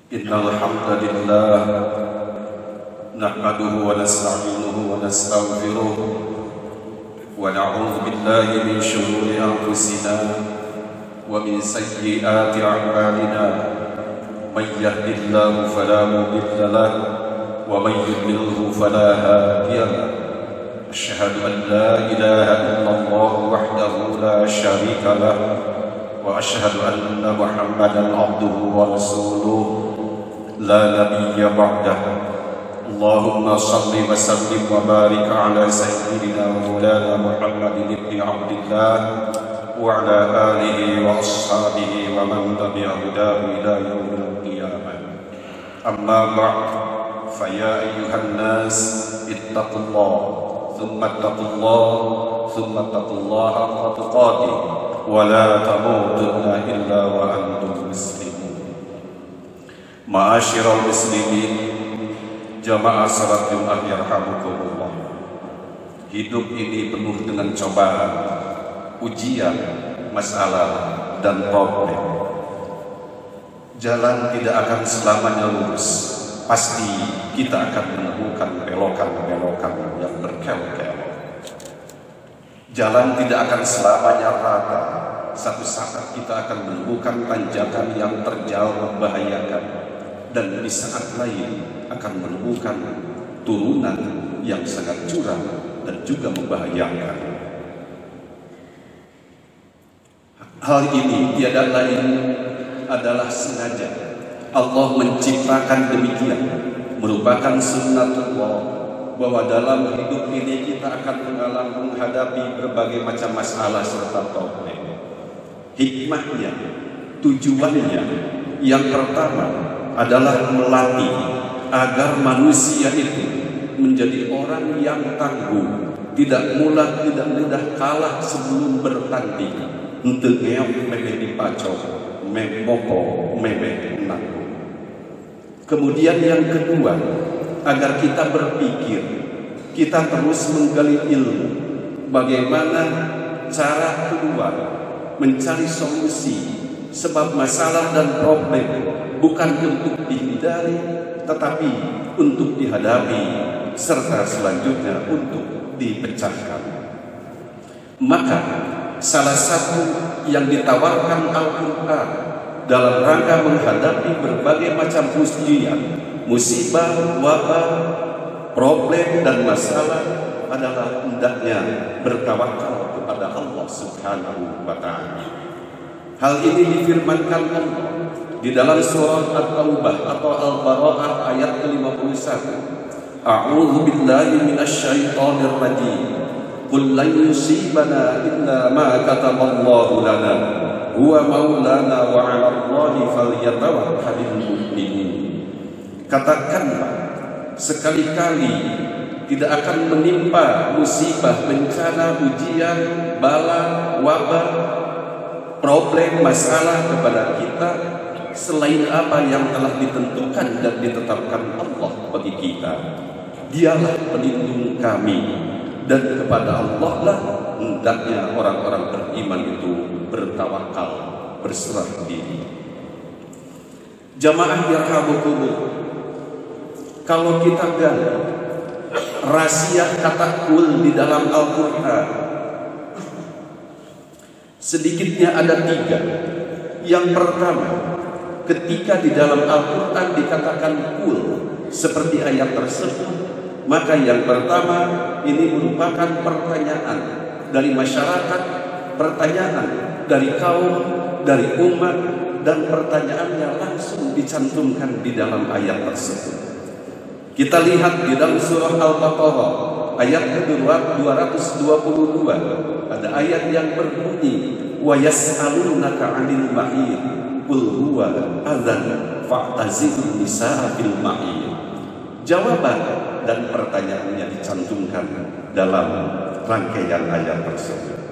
Innal hamdalillah nahmaduhu wa nasta'inuhu wa nastaghfiruh wa na'udzu billahi min shururi anfusina wa min sayyiati a'malina may yahdihillahu fala mudilla lahu wa may yudlilhu fala hadiya lahu asyhadu an la ilaha illallah wahdahu la syarika lahu wa asyhadu anna Muhammadan abduhu wa rasuluh la nabiyya ba'dah. Allahumma salli wa sallim wa barik ala sayyidina wa maulana Muhammadin ibn Abdillah wa ala alihi wa ashabihi wa man tabi'a hudahu ila yaumil qiyamah. Amma ba'd, fa ya ayyuhan nas ittaqullah thumma ittaqullaha haqqa tuqatih wa la tamutunna illa wa antum muslimun. Ma'asyiral muslimin, jamaah salat Jumat yarhamukumullah. Hidup ini penuh dengan cobaan, ujian, masalah, dan problem. Jalan tidak akan selamanya lurus. Pasti kita akan menemukan belokan-belokan yang berkelok-kelok. Jalan tidak akan selamanya rata. Satu saat kita akan menemukan tanjakan yang terjal membahayakan, dan di saat lain akan menemukan turunan yang sangat curam dan juga membahayakan. Hal ini tiada lain adalah sengaja Allah menciptakan demikian, merupakan sunnatullah, bahwa dalam hidup ini kita akan menghadapi berbagai macam masalah serta problem. Hikmahnya, tujuannya, yang pertama adalah melatih agar manusia itu menjadi orang yang tangguh, tidak mudah kalah sebelum bertanding. Untuk ngeok meme dipacok, memoko meme nanggung. Kemudian yang kedua, agar kita berpikir, kita terus menggali ilmu, bagaimana cara keluar, mencari solusi. Sebab masalah dan problem bukan untuk dihindari, tetapi untuk dihadapi, serta selanjutnya untuk dipecahkan. Maka salah satu yang ditawarkan Al-Quran dalam rangka menghadapi berbagai macam ujian, musibah, wabah, problem dan masalah adalah hendaknya bertawakal kepada Allah Subhanahu wa Ta'ala. Hal ini difirmankan Allah di dalam surah At-Taubah atau Al-Bara'ah ayat ke-51. A'udzu billahi minasyaitonir rajim. Qul lan yusibana illa ma kataballahu lana huwa maulana wa 'ala Allahi falyatawakkalul mu'minun. Katakanlah, sekali-kali tidak akan menimpa musibah, bencana, ujian, bala, wabah, problem, masalah kepada kita selain apa yang telah ditentukan dan ditetapkan Allah bagi kita. Dialah pelindung kami, dan kepada Allah lah hendaknya orang-orang beriman itu bertawakal, berserah diri. Jamaah yarhamukumullah, kalau kita gali rahasia kata kul di dalam Al-Quran, sedikitnya ada 3. Yang pertama, ketika di dalam Al-Quran dikatakan kul seperti ayat tersebut, maka yang pertama ini merupakan pertanyaan dari masyarakat, pertanyaan dari kaum, dari umat, dan pertanyaannya langsung dicantumkan di dalam ayat tersebut. Kita lihat di dalam surah Al-Baqarah ayat ke-222, ada ayat yang berbunyi wa yas'alunaka 'anil mahid qul huwa adzan fa'tazilun nisaa fil mahid. Jawaban dan pertanyaannya dicantumkan dalam rangkaian ayat tersebut.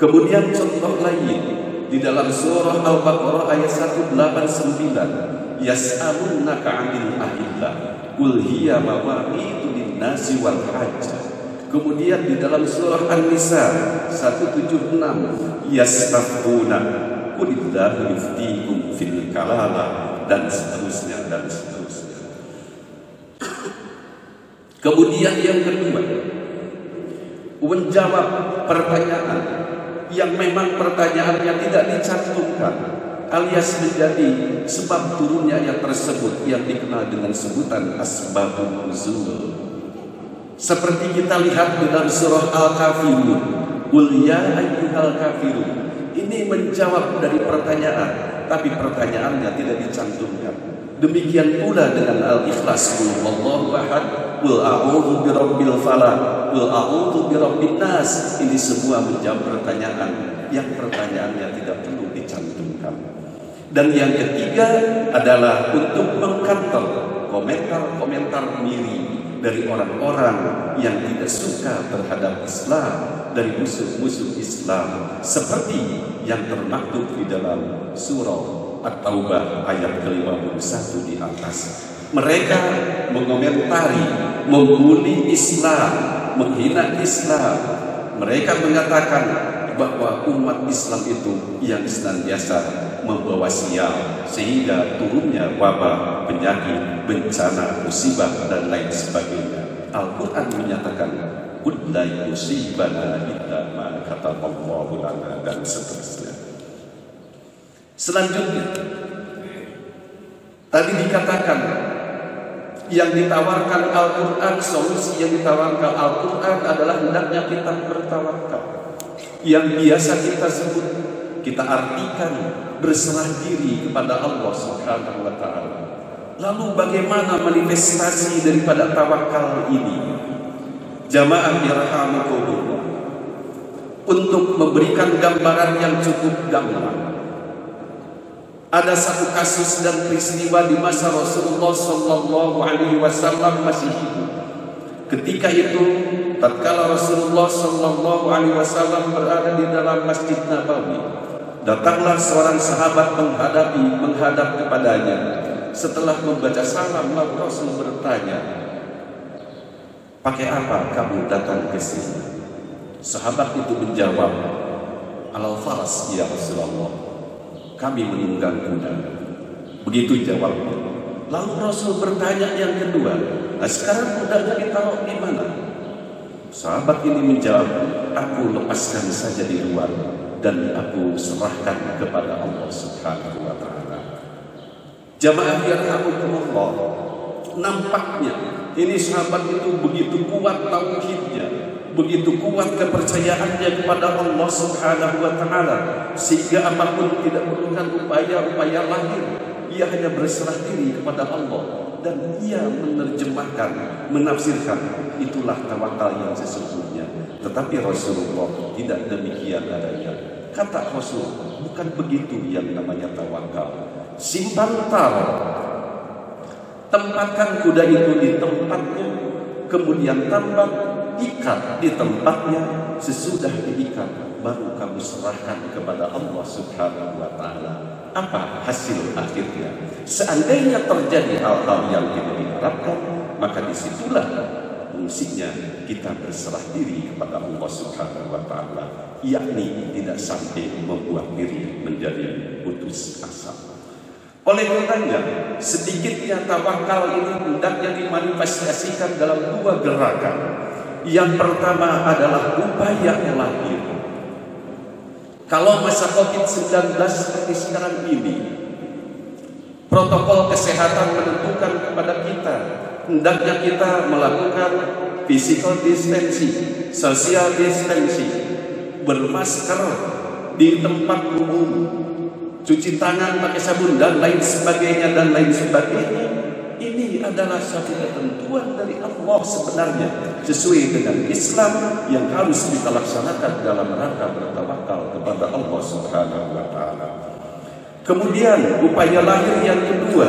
Kemudian contoh lain di dalam surah Al-Baqarah ayat 189, yas'alunaka 'anil ahillah qul hiya mawaqitu lin-nasi wal hajj. Kemudian di dalam surah An-Nisa 176, yastafuna qulillahu yuftikum fil kalala, dan seterusnya dan seterusnya. Kemudian yang kedua, menjawab pertanyaan yang memang pertanyaannya tidak dicantumkan alias menjadi sebab turunnya ayat tersebut yang dikenal dengan sebutan asbabun nuzul. Seperti kita lihat di dalam surah Al-Kafirun, qul ya ayyuhal kafirun. Ini menjawab dari pertanyaan, tapi pertanyaannya tidak dicantumkan. Demikian pula dengan Al-Ikhlas, qul wallahu ahad, qul a'udzu birabbil falaq, qul a'udzu birabbin nas. Ini semua menjawab pertanyaan yang pertanyaannya tidak perlu dicantumkan. Dan yang ketiga adalah untuk mengkantor komentar-komentar miring dari orang-orang yang tidak suka terhadap Islam, dari musuh-musuh Islam, seperti yang termaktub di dalam surah At-Taubah ayat ke-51 di atas. Mereka mengomentari, membuli Islam, menghina Islam. Mereka mengatakan bahwa umat Islam itu yang senantiasa membawa sial, sehingga turunnya wabah, penyakit, bencana, musibah, dan lain sebagainya. Al-Quran menyatakan qul la yusibana illa ma kataballahu lana, dan seterusnya. Selanjutnya, tadi dikatakan yang ditawarkan Al-Quran, solusi yang ditawarkan Al-Quran adalah hendaknya kita bertawakal, yang biasa kita sebut, kita artikan berserah diri kepada Allah Subhanahu wa ta'ala. Lalu bagaimana manifestasi daripada tawakal ini? Jamaah yarhamukumullah, untuk memberikan gambaran yang cukup gamblang, ada satu kasus dan peristiwa di masa Rasulullah Sallallahu Alaihi Wasallam masih hidup. Ketika itu, tatkala Rasulullah Sallallahu Alaihi Wasallam berada di dalam Masjid Nabawi, datanglah seorang sahabat menghadap kepadanya. Setelah membaca salam, lalu Rasul bertanya, pakai apa kamu datang ke sini? Sahabat itu menjawab, alal faras ya Rasulullah, kami menunggang kuda. Begitu jawabnya. Lalu Rasul bertanya yang kedua, nah sekarang kudanya ditaruh di mana? Sahabat ini menjawab, aku lepaskan saja di luar dan aku serahkan kepada Allah Subhanahu wa ta'ala. Jamaah yarhamukumullah, nampaknya ini sahabat itu begitu kuat tauhidnya, begitu kuat kepercayaannya kepada Allah Subhanahu wa ta'ala, sehingga apapun tidak memerlukan upaya-upaya lahir, ia hanya berserah diri kepada Allah, dan ia menerjemahkan, menafsirkan, itulah tawakal yang sesungguhnya. Tetapi Rasulullah tidak demikian adanya. Kata Rasul, bukan begitu yang namanya tawakal. Simpan taruh, tempatkan kuda itu di tempatnya, kemudian tambah, ikat di tempatnya. Sesudah diikat, baru kamu serahkan kepada Allah Subhanahu wa ta'ala. Apa hasil akhirnya? Seandainya terjadi hal-hal yang tidak diharapkan, maka disitulah fungsinya kita berserah diri kepada Allah Subhanahu wa ta'ala, yakni tidak sampai membuat diri menjadi putus asa. Oleh karenanya, sedikitnya tawakal ini hendaknya dimanifestasikan dalam dua gerakan. Yang pertama adalah upaya lahir. Kalau masa COVID-19 seperti sekarang ini, protokol kesehatan menentukan kepada kita, hendaknya kita melakukan physical distancing, social distancing, bermasker di tempat umum, cuci tangan pakai sabun, dan lain sebagainya, dan lain sebagainya. Ini adalah satu ketentuan dari Allah sebenarnya, sesuai dengan Islam yang harus kita laksanakan dalam rangka bertawakal kepada Allah Subhanahu wa ta'ala. Kemudian upaya lahir yang kedua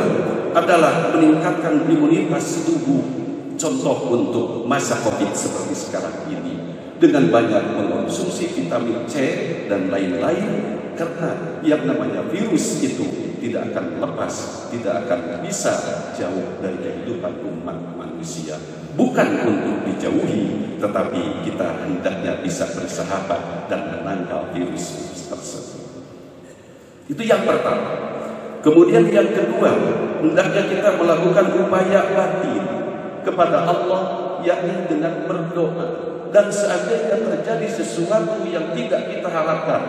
adalah meningkatkan imunitas tubuh. Contoh untuk masa COVID seperti sekarang ini, dengan banyak mengonsumsi vitamin C dan lain-lain, karena yang namanya virus itu tidak akan lepas, tidak akan bisa jauh dari kehidupan umat manusia. Bukan untuk dijauhi, tetapi kita hendaknya bisa bersahabat dan menangkal virus tersebut. Itu yang pertama. Kemudian yang kedua, hendaknya kita melakukan upaya batin kepada Allah, yakni dengan berdoa. Dan seandainya terjadi sesuatu yang tidak kita harapkan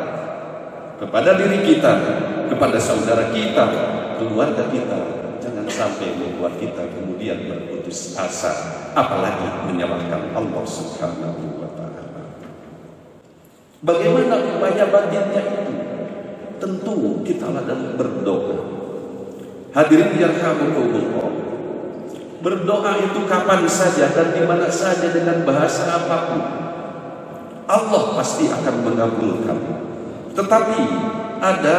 kepada diri kita, kepada saudara kita, keluarga kita, jangan sampai membuat kita kemudian berputus asa, apalagi menyalahkan Allah Subhanahu wa Ta'ala. Bagaimana upaya batinnya itu? Tentu kita adalah berdoa. Hadirin yarhamukumullah, berdoa itu kapan saja dan di mana saja dengan bahasa apapun, Allah pasti akan mengabulkan. Tetapi ada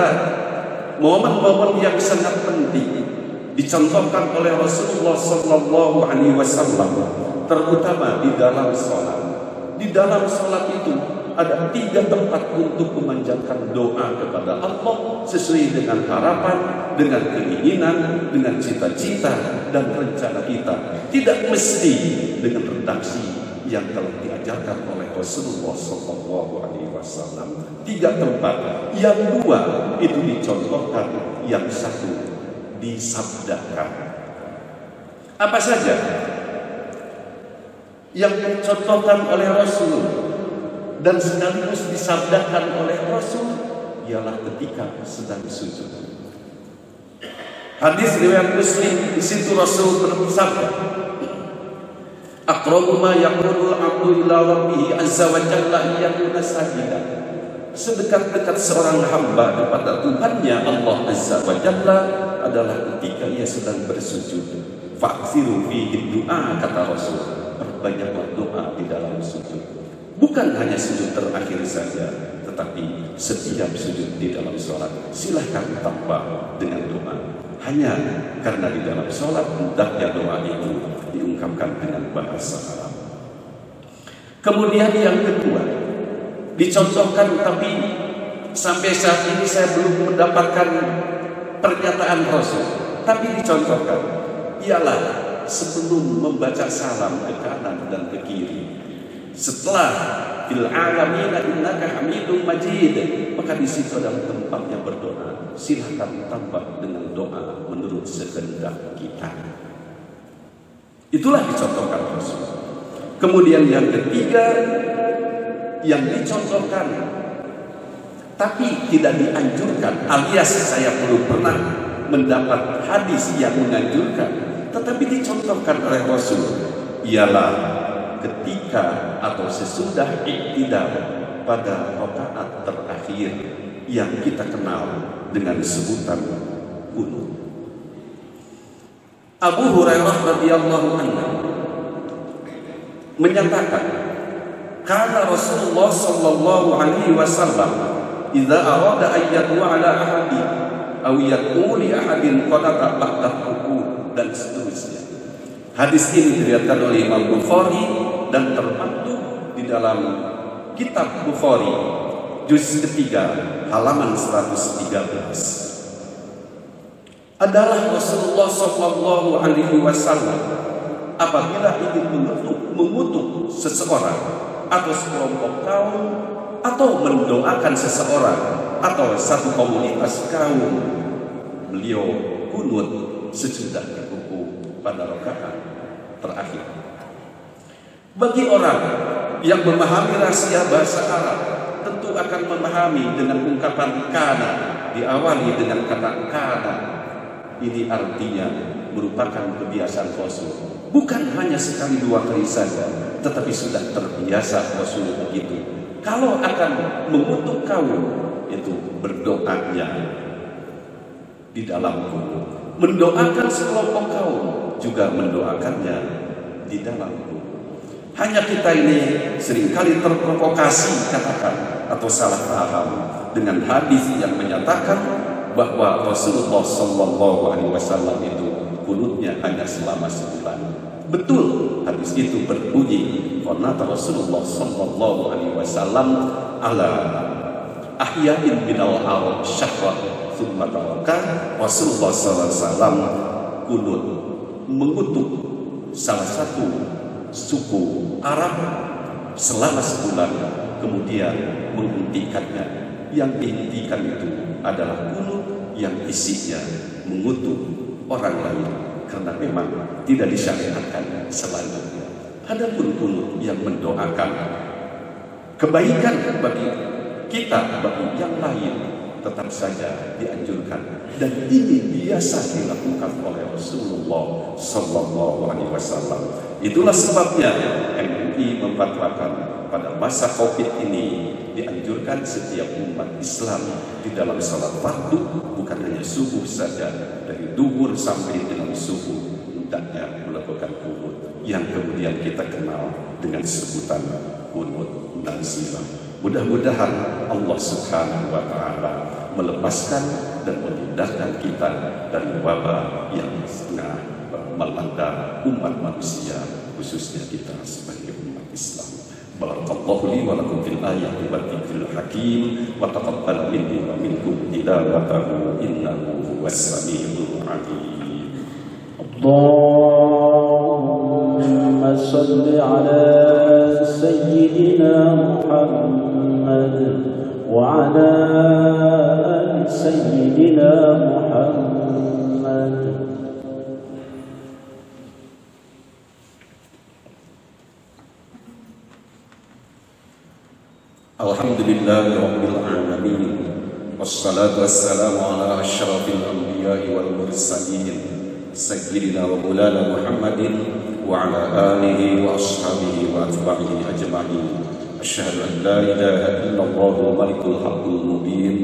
momen-momen yang sangat penting dicontohkan oleh Rasulullah Sallallahu Alaihi Wasallam, terutama di dalam sholat. Di dalam sholat itu ada 3 tempat untuk memanjatkan doa kepada Allah sesuai dengan harapan, dengan keinginan, dengan cita-cita dan rencana kita. Tidak mesti dengan redaksi yang telah diajarkan oleh Rasulullah Sallallahu Alaihi Wasallam. 3 tempat, yang 2 itu dicontohkan, yang 1 disabdakan. Apa saja yang dicontohkan oleh Rasul dan sekaligus disabdakan oleh Rasul ialah ketika sedang sujud. Hadis riwayat Muslim, di situ Rasul bersabda, "Aqrabu ma yaqulul 'abdu ila rabbih azza wa jalla yakuna sajidan." Sedekat-dekat seorang hamba kepada Tuhannya Allah azza wa jalla adalah ketika ia sedang bersujud. Faksiru fihi du'a, kata Rasul, perbanyaklah doa di dalam sujud. Bukan hanya sujud terakhir saja, tetapi setiap sujud di dalam sholat silahkan tambah dengan doa. Hanya karena di dalam sholat hendaknya doa itu diungkapkan dengan bahasa Arab. Kemudian yang kedua dicontohkan, tapi sampai saat ini saya belum mendapatkan pernyataan Rasul, tapi dicontohkan, ialah sebelum membaca salam ke kanan dan ke kiri. Setelah fil alamina innaka hamidum majid, maka di situ adalah tempatnya berdoa. Silakan tambah dengan doa menurut sekehendak kita. Itulah dicontohkan Rasul. Kemudian yang ketiga yang dicontohkan tapi tidak dianjurkan, alias saya belum pernah mendapat hadis yang menganjurkan, tetapi dicontohkan oleh Rasul, ialah ketika atau sesudah iktidal pada rakaat terakhir yang kita kenal dengan sebutan qunut. Abu Hurairah radhiyallahu anhu menyatakan, karena Rasulullah sallallahu alaihi wasallam idza arada an yad'a ala ahadin aw yad'u li ahadin qanata ba'da ruku' dan seterusnya. Hadis ini diriwayatkan oleh Imam Bukhari dan termaktub di dalam kitab Bukhari juz ketiga halaman 113. Adalah Rasulullah sallallahu alaihi wasallam apabila ingin mengutuk seseorang atau sekelompok kaum atau mendoakan seseorang atau satu komunitas kaum, beliau kunut sesudah ruku pada rakaat terakhir. Bagi orang yang memahami rahasia bahasa Arab, tentu akan memahami dengan ungkapan kana, diawali dengan kata kana. Ini artinya merupakan kebiasaan Rasul. Bukan hanya sekali 2 kali saja, tetapi sudah terbiasa Rasul begitu. Kalau akan mengutuk kaum, itu berdoanya di dalam qunut. Mendoakan sekelompok kaum, juga mendoakannya di dalam qunut. Hanya kita ini seringkali terprovokasi, katakan, atau salah paham dengan hadis yang menyatakan bahwa Rasulullah Sallallahu Alaihi Wasallam itu qunutnya hanya selama sebulan. Betul, hadis itu berbunyi, qanata Rasulullah Sallallahu Alaihi Wasallam ala ahya'in minal arab syahwat thumma taraka. Rasulullah Sallallahu Alaihi Wasallam qunut mengutuk salah satu suku Arab selama sebulan, kemudian menghentikannya. Yang dihentikan itu adalah qunut yang isinya mengutuk orang lain karena memang tidak disyariatkan selanjutnya. Adapun kunut yang mendoakan kebaikan bagi kita, bagi yang lain, tetap saja dianjurkan, dan ini biasa dilakukan oleh Rasulullah Sallallahu Alaihi Wasallam. Itulah sebabnya MUI memfatwakan pada masa COVID ini dianjurkan setiap umat Islam di dalam salat fardu, bukan hanya subuh saja, dari duhur sampai dengan subuh hendaknya melakukan kunut yang kemudian kita kenal dengan sebutan kunut nazilah. Mudah-mudahan Allah Subhanahu wa Ta'ala melepaskan dan memindahkan kita dari wabah yang tengah melanda umat manusia, khususnya kita sebagai umat Islam. Barakallahu li wa lakum fil ayati wa dzikril hakim wa taqabbal minni wa minkum tilawatahu innahu huwas samiul alim. Allahumma salli ala sayyidina Muhammad wa ala ali sayyidina Muhammad. Alhamdulillahi Rabbil Alamin, wassalatu wassalamu ala asyrafil anbiya'i wal mursalin, sayyidina wa maulana Muhammadin wa ala alihi wa ashabihi wa atba'ihi ajma'in. Asyhadu an la ilaha illallah malikul haqqul mubin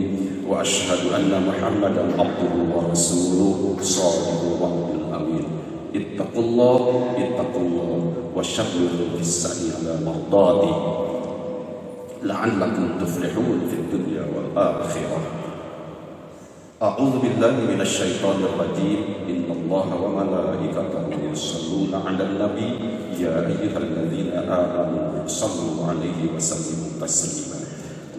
wa asyhadu anna Muhammadan abduhu wa rasuluhu shadiqul wa'dil amin. Ittaqullah wa syabbiru fis-sa'i ala mardati la'allakum tuflihun fid dunya wal akhirah. A'udzu billahi minasy syaithanir rajim. Innallaha wa malaikatahu yusholluna 'alan nabi ya ayyuhalladzina amanu shallu 'alaihi wa sallimu taslima.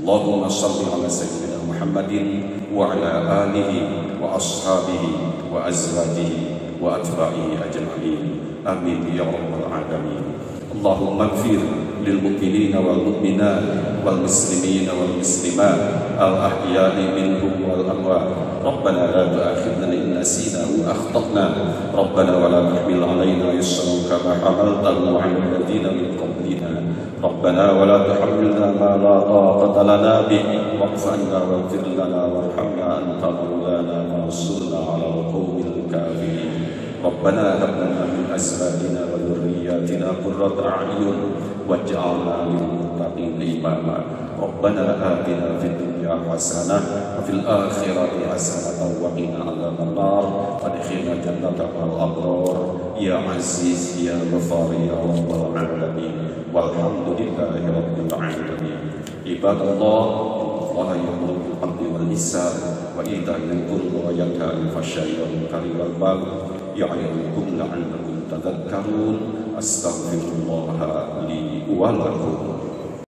Allahumma shalli 'ala sayyidina Muhammadin wa 'ala alihi wa ashabihi wa azwajihi wa atba'ihi ajma'in. Amin ya rabbal alamin. Allahumma ighfir للمؤمنين والمؤمنات والمسلمين والمسلمات الأحياء منهم والأموات. ربنا لا تؤاخذنا إن نسينا وأخطأنا. ربنا ولا تحمل علينا إصرا كما حملته على الذين من قبلنا. ربنا ولا تحملنا ما لا طاقة لنا به واعف عنا واغفر لنا وارحمنا أنت مولانا وانصرنا على القوم الكافرين. ربنا هب لنا من أزواجنا وذرياتنا قرة أعين واجعلنا للمتقين إماما. ربنا آتنا في الدنيا حسنة وفي الآخرة حسنة وقنا عذاب النار وادخلنا جنة مع الأبرار يا عزيز يا غفار يا رب العالمين. والحمد لله رب العالمين. عباد الله يأمر بالعدل والإحسان وإيتاء ذي القربى وينهى عن الفحشاء والمنكر والبغي يعظكم لعلكم تذكرون. أستغفر الله لي ولكم.